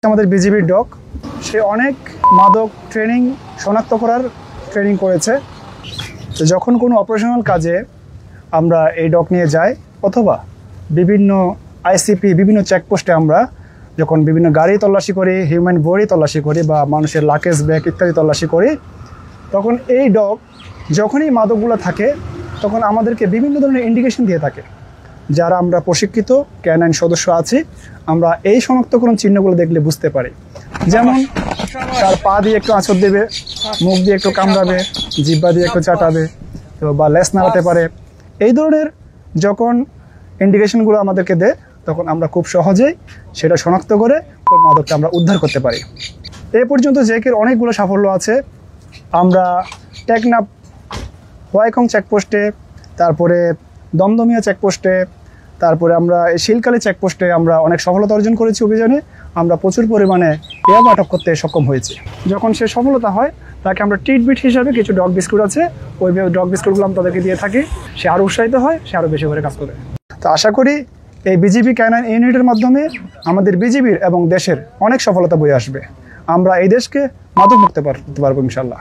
আমাদের বিজিবির ডগ সে অনেক মাদক শনাক্ত করার ট্রেনিং করেছে। তো যখন কোনো অপারেশনাল কাজে আমরা এই ডগ নিয়ে যাই অথবা বিভিন্ন আইসিপি বিভিন্ন চেকপোস্টে আমরা যখন বিভিন্ন গাড়ি তল্লাশি করি, হিউম্যান বডি তল্লাশি করি বা মানুষের লাকেজ ব্যাগ ইত্যাদি তল্লাশি করি, তখন এই ডগ যখনই মাদকগুলো থাকে তখন আমাদেরকে বিভিন্ন ধরনের ইন্ডিকেশন দিয়ে থাকে। যারা আমরা প্রশিক্ষিত ক্যানাইন সদস্য আছি আমরা এই শনাক্তকরণ চিহ্নগুলো দেখলে বুঝতে পারি। যেমন তার পা দিয়ে একটু আঁচড় দেবে, মুখ দিয়ে একটু কামড়াবে, জিহ্বা দিয়ে একটু চাটাবে, তো বা লেজ নাড়াতে পারে। এই ধরনের যখন ইন্ডিকেশনগুলো আমাদেরকে দেয় তখন আমরা খুব সহজেই সেটা শনাক্ত করে ওই মাদকটা আমরা উদ্ধার করতে পারি। এ পর্যন্ত জেকের অনেকগুলো সাফল্য আছে। আমরা টেকনাফ হোয়াইখং চেকপোস্টে, তারপরে দমদমিয়া চেকপোস্টে, তারপরে আমরা এই শিলকালি চেকপোস্টে আমরা অনেক সফলতা অর্জন করেছি। অভিযানে আমরা প্রচুর পরিমাণে পেয়াব আটক করতে সক্ষম হয়েছি। যখন সে সফলতা হয় তাকে আমরা ট্রিটমেন্ট হিসাবে কিছু ডগ বিস্কুট আছে, ওই ডগ বিস্কুটগুলো আমরা তাদেরকে দিয়ে থাকি। সে আরও উৎসাহিত হয়, সে আরও বেশি করে কাজ করে। তো আশা করি এই বিজিবি ক্যানাইন ইউনিটের মাধ্যমে আমাদের বিজিবির এবং দেশের অনেক সফলতা বয়ে আসবে। আমরা এই দেশকে মাদক মুক্ত করতে পারবো ইনশাল্লাহ।